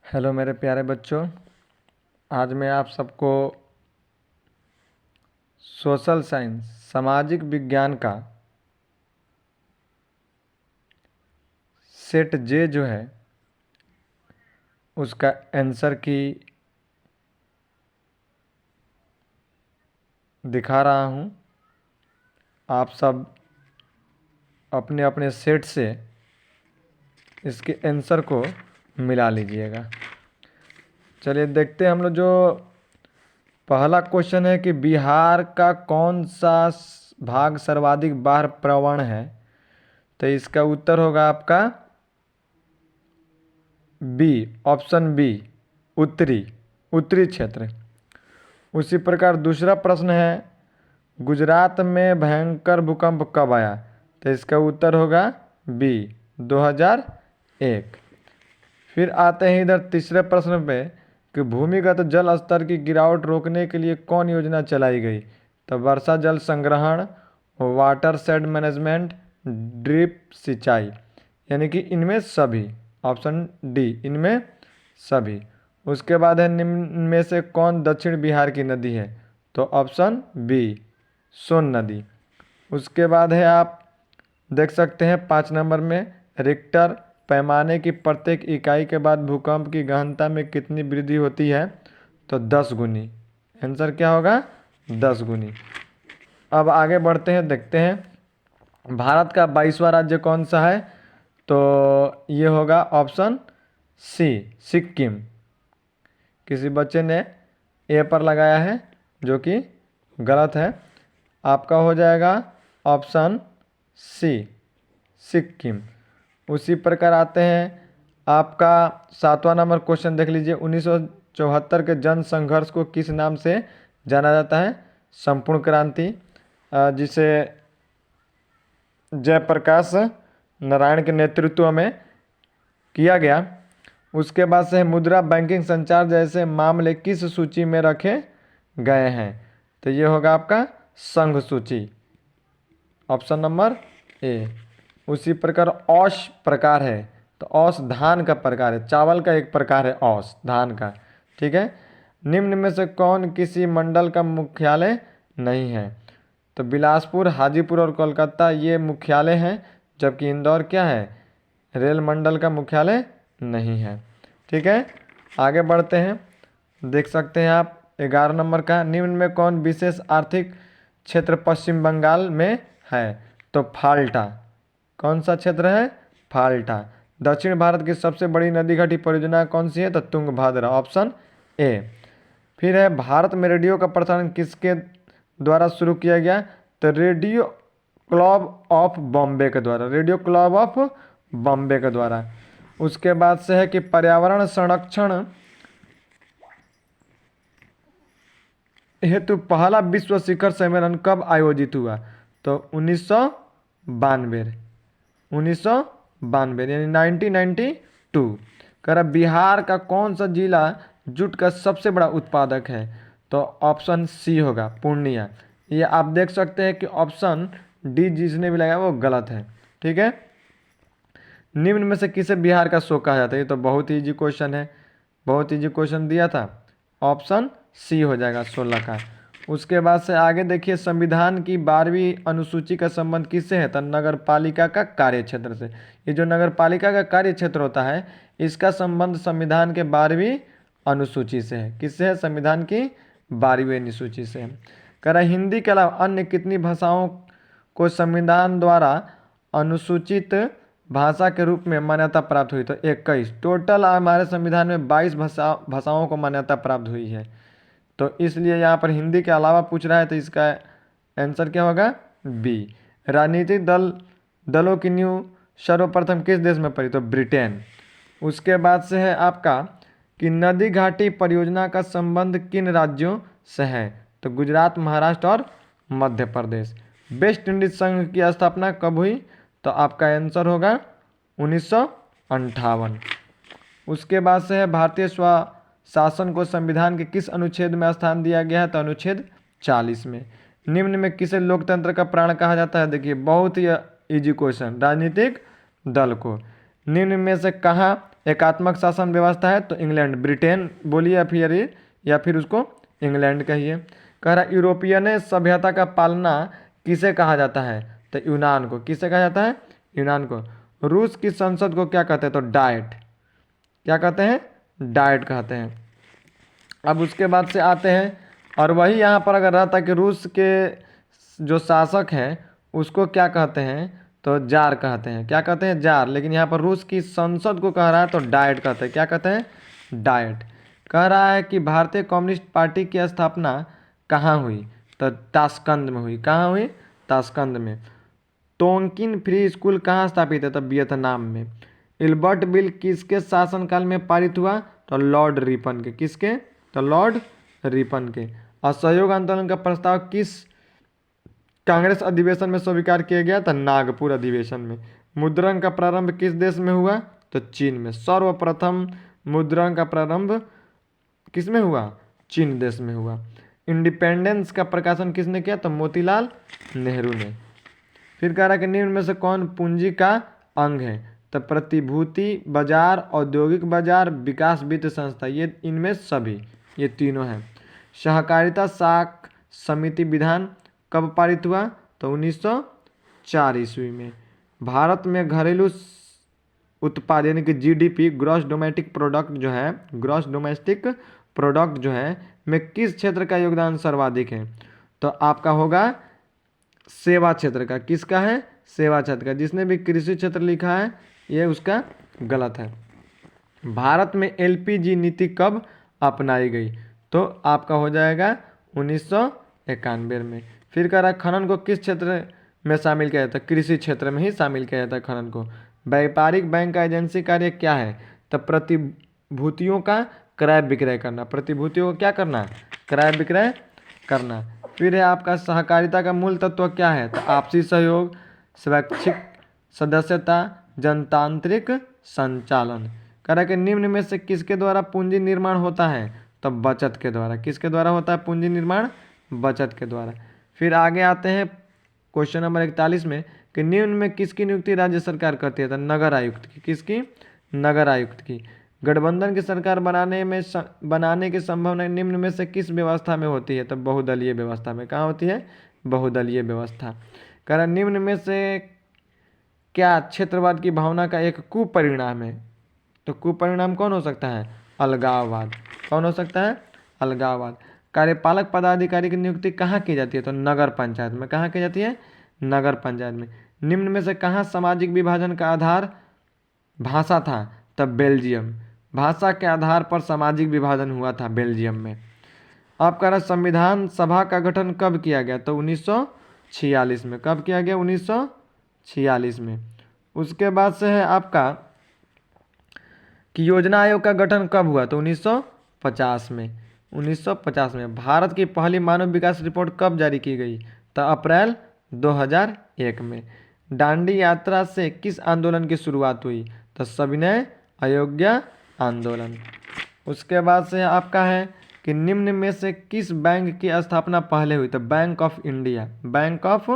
Hello मेरे प्यारे बच्चों। आज मैं आप सबको सोशल साइंस सामाजिक विज्ञान का सेट जे जो है उसका आंसर की दिखा रहा हूँ। आप सब अपने अपने सेट से इसके आंसर को मिला लीजिएगा। चलिए देखते हैं हम लोग। जो पहला क्वेश्चन है कि बिहार का कौन सा भाग सर्वाधिक बाढ़ प्रवण है, तो इसका उत्तर होगा आपका बी, ऑप्शन बी, उत्तरी उत्तरी क्षेत्र। उसी प्रकार दूसरा प्रश्न है, गुजरात में भयंकर भूकंप कब आया, तो इसका उत्तर होगा बी, 2001। फिर आते हैं इधर तीसरे प्रश्न पे कि भूमिगत जल स्तर की गिरावट रोकने के लिए कौन योजना चलाई गई, तो वर्षा जल संग्रहण, वाटर शेड मैनेजमेंट, ड्रिप सिंचाई, यानी कि इनमें सभी, ऑप्शन डी, इनमें सभी। उसके बाद है निम्न में से कौन दक्षिण बिहार की नदी है, तो ऑप्शन बी, सोन नदी। उसके बाद है आप देख सकते हैं 5 नंबर में, रिक्टर पैमाने की प्रत्येक इकाई के बाद भूकंप की गहनता में कितनी वृद्धि होती है, तो 10 गुनी। आंसर क्या होगा, 10 गुनी। अब आगे बढ़ते हैं, देखते हैं भारत का 22वां राज्य कौन सा है, तो ये होगा ऑप्शन सी, सिक्किम। किसी बच्चे ने ए पर लगाया है जो कि गलत है। आपका हो जाएगा ऑप्शन सी, सिक्किम। उसी प्रकार आते हैं आपका 7वां नंबर क्वेश्चन देख लीजिए। 1974 के जन संघर्ष को किस नाम से जाना जाता है, संपूर्ण क्रांति, जिसे जयप्रकाश नारायण के नेतृत्व में किया गया। उसके बाद से मुद्रा बैंकिंग संचार जैसे मामले किस सूची में रखे गए हैं, तो ये होगा आपका संघ सूची, ऑप्शन नंबर ए। उसी प्रकार औश प्रकार है, तो औश धान का प्रकार है, चावल का एक प्रकार है औश धान का, ठीक है। निम्न में से कौन किसी मंडल का मुख्यालय नहीं है, तो बिलासपुर, हाजीपुर और कोलकाता ये मुख्यालय हैं, जबकि इंदौर क्या है, रेल मंडल का मुख्यालय नहीं है, ठीक है। आगे बढ़ते हैं, देख सकते हैं आप 11 नंबर का, निम्न में कौन विशेष आर्थिक क्षेत्र पश्चिम बंगाल में है, तो फाल्टा। कौन सा क्षेत्र है, फाल्टा। दक्षिण भारत की सबसे बड़ी नदी घाटी परियोजना कौन सी है, तो तुंगभद्रा, ऑप्शन ए। फिर है भारत में रेडियो का प्रसारण किसके द्वारा शुरू किया गया, तो रेडियो क्लब ऑफ बॉम्बे के द्वारा, रेडियो क्लब ऑफ बॉम्बे के द्वारा। उसके बाद से है कि पर्यावरण संरक्षण हेतु पहला विश्व शिखर सम्मेलन कब आयोजित हुआ, तो 1992, 1992 यानी 1992। कह रहा बिहार का कौन सा जिला जूट का सबसे बड़ा उत्पादक है, तो ऑप्शन सी होगा, पूर्णिया। ये आप देख सकते हैं कि ऑप्शन डी जिसने भी लगाया वो गलत है, ठीक है। निम्न में से किसे बिहार का शोक कहा जाता है, ये तो बहुत ईजी क्वेश्चन है, बहुत ईजी क्वेश्चन दिया था, ऑप्शन सी हो जाएगा 16 का। उसके बाद से आगे देखिए, संविधान की 12वीं अनुसूची का संबंध किससे है, तो नगर पालिका का कार्य क्षेत्र से। ये जो नगर पालिका का कार्य क्षेत्र होता है, इसका संबंध संविधान के 12वीं अनुसूची से है। किससे है, संविधान की 12वीं अनुसूची से है। कह रहा हिंदी के अलावा अन्य कितनी भाषाओं को संविधान द्वारा अनुसूचित भाषा के रूप में मान्यता प्राप्त हुई, तो 21। टोटल हमारे संविधान में 22 भाषाओं को मान्यता प्राप्त हुई है, तो इसलिए यहाँ पर हिंदी के अलावा पूछ रहा है, तो इसका आंसर क्या होगा, बी। राजनीतिक दलों की नींव सर्वप्रथम किस देश में पड़ी, तो ब्रिटेन। उसके बाद से है आपका कि नदी घाटी परियोजना का संबंध किन राज्यों से है, तो गुजरात, महाराष्ट्र और मध्य प्रदेश। वेस्ट इंडीज संघ की स्थापना कब हुई, तो आपका आंसर होगा 1958। उसके बाद से है भारतीय स्वशासन को संविधान के किस अनुच्छेद में स्थान दिया गया है, तो अनुच्छेद 40 में। निम्न में किसे लोकतंत्र का प्राण कहा जाता है, देखिए बहुत ही इजी क्वेश्चन, राजनीतिक दल को। निम्न में से कहाँ एकात्मक शासन व्यवस्था है तो इंग्लैंड, ब्रिटेन बोलिए या फिर उसको इंग्लैंड कहिए। कह रहा यूरोपियन सभ्यता का पालना किसे कहा जाता है, तो यूनान को। किसे कहा जाता है, यूनान को। रूस की संसद को क्या कहते हैं, तो डाइट। क्या कहते हैं, डाइट कहते हैं। अब उसके बाद से आते हैं, और वही यहाँ पर अगर रहता कि रूस के जो शासक हैं उसको क्या कहते हैं, तो जार कहते हैं। क्या कहते हैं, जार। लेकिन यहाँ पर रूस की संसद को कह रहा है तो डाइट कहते हैं। क्या कहते हैं, डाइट। कह रहा है कि भारतीय कम्युनिस्ट पार्टी की स्थापना कहाँ हुई, तो ताशकंद में हुई। कहाँ हुई, ताशकंद में। टोंकिन फ्री स्कूल कहाँ स्थापित है, तो वियतनाम में। इल्बर्ट बिल किसके शासनकाल में पारित हुआ, तो लॉर्ड रिपन के। किसके, तो लॉर्ड रिपन के। असहयोग आंदोलन का प्रस्ताव किस कांग्रेस अधिवेशन में स्वीकार किया गया, तो नागपुर अधिवेशन में। मुद्रण का प्रारंभ किस देश में हुआ, तो चीन में। सर्वप्रथम मुद्रण का प्रारंभ किस में हुआ, चीन देश में हुआ। इंडिपेंडेंस का प्रकाशन किसने किया, तो मोतीलाल नेहरू ने। फिर कह रहा है कि निम्न में से कौन पूंजी का अंग है, तो प्रतिभूति बाजार, औद्योगिक बाजार, विकास वित्त संस्था, ये इनमें सभी, ये तीनों हैं। सहकारिता साख समिति विधान कब पारित हुआ, तो 1904 ईस्वी में। भारत में घरेलू उत्पाद यानी कि जीडीपी, ग्रॉस डोमेस्टिक प्रोडक्ट जो है, ग्रॉस डोमेस्टिक प्रोडक्ट जो है में किस क्षेत्र का योगदान सर्वाधिक है, तो आपका होगा सेवा क्षेत्र का। किसका है, सेवा क्षेत्र का। जिसने भी कृषि क्षेत्र लिखा है ये उसका गलत है। भारत में एलपीजी नीति कब अपनाई गई, तो आपका हो जाएगा 1991 में। फिर कह रहा है खनन को किस क्षेत्र में शामिल किया जाता है, कृषि क्षेत्र में ही शामिल किया जाता है खनन को। व्यापारिक बैंक का एजेंसी कार्य क्या है, तो प्रतिभूतियों का क्रय विक्रय करना। प्रतिभूतियों को क्या करना, क्रय विक्रय करना। फिर है आपका सहकारिता का मूल तत्व क्या है, तो आपसी सहयोग, स्वैच्छिक सदस्यता, जनतांत्रिक संचालन। कह रहा है कि निम्न में से किसके द्वारा पूंजी निर्माण होता है, तो बचत के द्वारा। किसके द्वारा होता है पूंजी निर्माण, बचत के द्वारा। फिर आगे आते हैं क्वेश्चन नंबर 41 में कि निम्न में किसकी नियुक्ति राज्य सरकार करती है, तो नगर आयुक्त की। किसकी, नगर आयुक्त की। गठबंधन की सरकार बनाने की संभावना निम्न में से किस व्यवस्था में होती है, तो बहुदलीय व्यवस्था में। कहाँ होती है, बहुदलीय व्यवस्था। कह रहा निम्न में से क्या क्षेत्रवाद की भावना का एक कुपरिणाम है, तो कुपरिणाम कौन हो सकता है, अलगाववाद। कौन हो सकता है, अलगाववाद। कार्यपालक पदाधिकारी की नियुक्ति कहाँ की जाती है, तो नगर पंचायत में। कहाँ की जाती है, नगर पंचायत में। निम्न में से कहाँ सामाजिक विभाजन का आधार भाषा था, तब बेल्जियम। भाषा के आधार पर सामाजिक विभाजन हुआ था बेल्जियम में। अब कह रहा संविधान सभा का गठन कब किया गया, तो 1946 में। कब किया गया, 1946 में। उसके बाद से है आपका कि योजना आयोग का गठन कब हुआ, तो 1950 में। 1950 में। भारत की पहली मानव विकास रिपोर्ट कब जारी की गई, तो अप्रैल 2001 में। दांडी यात्रा से किस आंदोलन की शुरुआत हुई, तो सविनय अयोग्य आंदोलन। उसके बाद से आपका है कि निम्न में से किस बैंक की स्थापना पहले हुई, तो bank of India. Bank of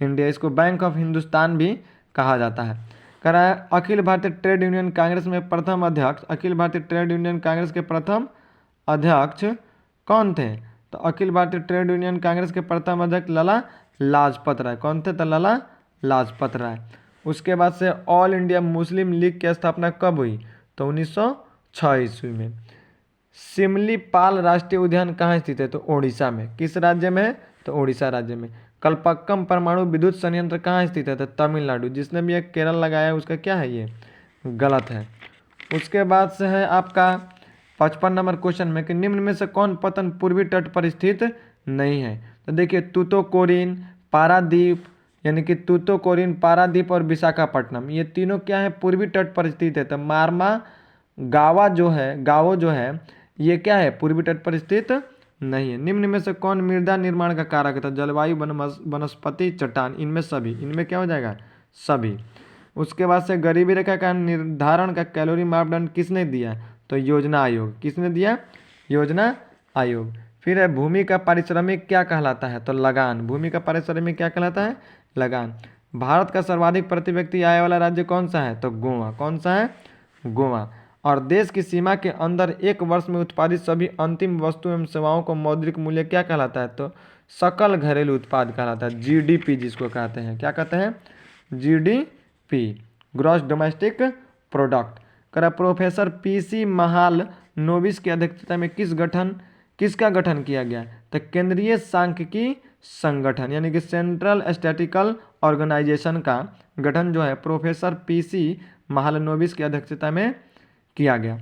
India, इसको बैंक ऑफ हिंदुस्तान भी कहा जाता है। कह रहा है अखिल भारतीय ट्रेड यूनियन कांग्रेस में प्रथम अध्यक्ष, अखिल भारतीय ट्रेड यूनियन कांग्रेस के प्रथम अध्यक्ष कौन थे, तो अखिल भारतीय ट्रेड यूनियन कांग्रेस के प्रथम अध्यक्ष लाला लाजपत राय। कौन थे, तो लाला लाजपत राय। उसके बाद से ऑल इंडिया मुस्लिम लीग की स्थापना कब हुई, तो 1906 ईस्वी में। सिमलीपाल राष्ट्रीय उद्यान कहाँ स्थित है, तो ओडिशा में। किस राज्य में है, तो ओडिशा राज्य में। कल्पक्कम परमाणु विद्युत संयंत्र कहाँ स्थित है, तो तमिलनाडु। जिसने भी एक केरल लगाया है उसका क्या है, ये गलत है। उसके बाद से है आपका 55 नंबर क्वेश्चन में कि निम्न में से कौन पतन पूर्वी तट पर स्थित नहीं है, तो देखिए तूतोकोरिन, पारादीप यानी कि तूतोकोरिन, पारादीप और विशाखापट्टनम, ये तीनों क्या है, पूर्वी तट पर स्थित है। तो मारमा गावो जो है ये क्या है, पूर्वी तट पर स्थित नहीं है। निम्न में से कौन मृदा निर्माण का कारक है, तो जलवायु, वनस्पति, चट्टान, इनमें सभी। इनमें क्या हो जाएगा, सभी। उसके बाद से गरीबी रेखा का निर्धारण का कैलोरी मापदंड किसने दिया, तो योजना आयोग। किसने दिया, योजना आयोग। फिर है भूमि का पारिश्रमिक क्या कहलाता है, तो लगान। भूमि का पारिश्रमिक क्या कहलाता है, लगान। भारत का सर्वाधिक प्रति व्यक्ति आय वाला राज्य कौन सा है, तो गोवा। कौन सा है, गोवा। और देश की सीमा के अंदर एक वर्ष में उत्पादित सभी अंतिम वस्तु एवं सेवाओं को मौद्रिक मूल्य क्या कहलाता है? तो सकल घरेलू उत्पाद कहलाता है, जीडीपी जिसको कहते हैं। क्या कहते हैं? GDP, gross domestic product. करा प्रोफेसर पीसी महालनोबिस की अध्यक्षता में किसका गठन किया गया? तो केंद्रीय सांख्यिकी संगठन यानी कि सेंट्रल स्टैटिकल ऑर्गेनाइजेशन का गठन जो है प्रोफेसर पीसी महालनोबिस की अध्यक्षता में किया गया।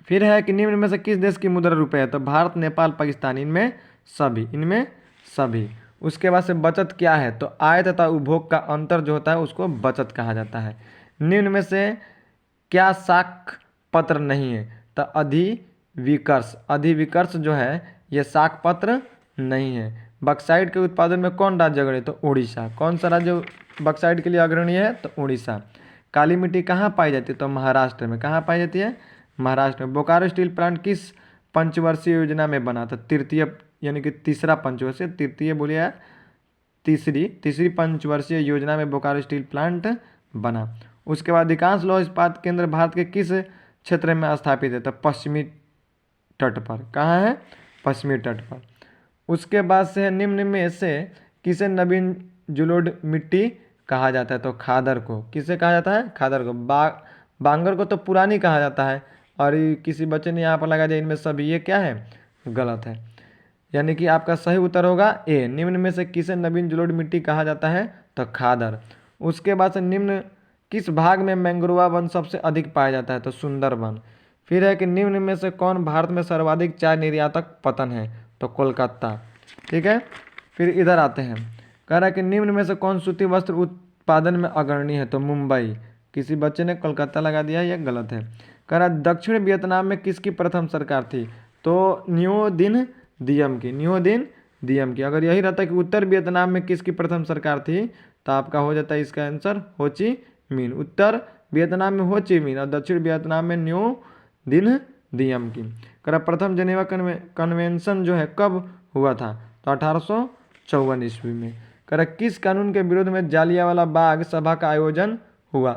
फिर है कि निम्न में से किस देश की मुद्रा रुपये है? तो भारत, नेपाल, पाकिस्तान, इनमें सभी। उसके बाद से बचत क्या है? तो आय तथा उपभोग का अंतर जो होता है उसको बचत कहा जाता है। निम्न में से क्या साख पत्र नहीं है? तो अधिविकर्ष जो है ये साख पत्र नहीं है। बक्साइट के उत्पादन में कौन राज्य अग्रणी? तो उड़ीसा। कौन सा राज्य बक्साइट के लिए अग्रणी है? तो उड़ीसा। काली मिट्टी कहाँ पाई जाती है? तो महाराष्ट्र में। कहाँ पाई जाती है? महाराष्ट्र में। बोकारो स्टील प्लांट किस पंचवर्षीय योजना में बना? तो तृतीय यानी कि तीसरा पंचवर्षीय, तृतीय बोलिए तीसरी पंचवर्षीय योजना में बोकारो स्टील प्लांट बना। उसके बाद अधिकांश लौह इस्पात केंद्र भारत के किस क्षेत्र में स्थापित है? तो पश्चिमी तट पर। कहाँ है? पश्चिमी तट पर। उसके बाद से है निम्न में से किसे नवीन जलोढ़ मिट्टी कहा जाता है? तो खादर को। किसे कहा जाता है? खादर को। बांगर को तो पुरानी कहा जाता है। और किसी बच्चे ने यहाँ पर लगा दिया इनमें सभी, ये क्या है? गलत है। यानी कि आपका सही उत्तर होगा ए। निम्न में से किसे नवीन जलोढ़ मिट्टी कहा जाता है? तो खादर। उसके बाद से निम्न किस भाग में मैंग्रोवा वन सबसे अधिक पाया जाता है? तो सुंदरबन। फिर है कि निम्न में से कौन भारत में सर्वाधिक चाय निर्यातक पतन है? तो कोलकाता। ठीक है। फिर इधर आते हैं, कह रहा है कि निम्न में से कौन सूती वस्त्र उत्पादन में अग्रणी है? तो मुंबई। किसी बच्चे ने कोलकाता लगा दिया, यह गलत है। कह रहा है दक्षिण वियतनाम में किसकी प्रथम सरकार थी? तो न्यू दिन दियम की। अगर यही रहता कि उत्तर वियतनाम में किसकी प्रथम सरकार थी तो आपका हो जाता है इसका आंसर हो ची मिन। उत्तर वियतनाम में हो ची मिन और दक्षिण वियतनाम में न्यू दिन दियम की। करा प्रथम जेनेवा कन्वेंशन जो है कब हुआ था? तो 1854 ईस्वी में। करा किस कानून के विरोध में जालियांवाला बाग सभा का आयोजन हुआ?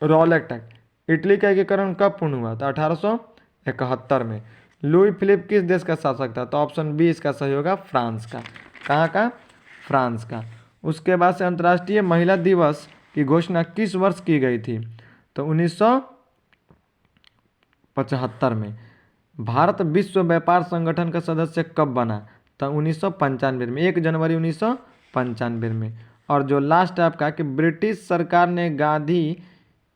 Rowlatt act. इटली का एकीकरण कब पूर्ण हुआ? तो 1871 में। लुई फिलिप किस देश का शासक था? तो ऑप्शन बी इसका सही होगा, फ्रांस का। कहाँ का? फ्रांस का। उसके बाद से अंतर्राष्ट्रीय महिला दिवस की घोषणा किस वर्ष की गई थी? तो 1975 में। भारत विश्व व्यापार संगठन का सदस्य कब बना? तो 1995 में, 1 जनवरी 1995 में। और जो लास्ट है आपका कि ब्रिटिश सरकार ने गांधी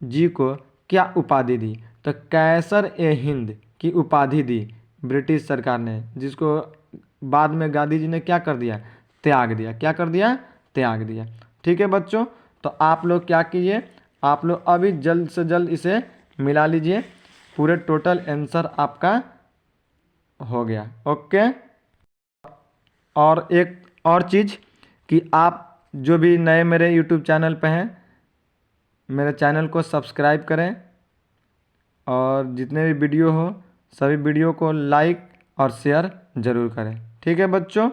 जी को क्या उपाधि दी? तो कैसर ए हिंद की उपाधि दी ब्रिटिश सरकार ने, जिसको बाद में गांधी जी ने क्या कर दिया? त्याग दिया। क्या कर दिया? त्याग दिया। ठीक है बच्चों, तो आप लोग क्या कीजिए, आप लोग अभी जल्द से जल्द इसे मिला लीजिए, पूरे टोटल आंसर आपका हो गया। ओके। और एक और चीज़ कि आप जो भी नए मेरे यूट्यूब चैनल पे हैं, मेरे चैनल को सब्सक्राइब करें और जितने भी वीडियो हो सभी वीडियो को लाइक और शेयर ज़रूर करें। ठीक है बच्चों।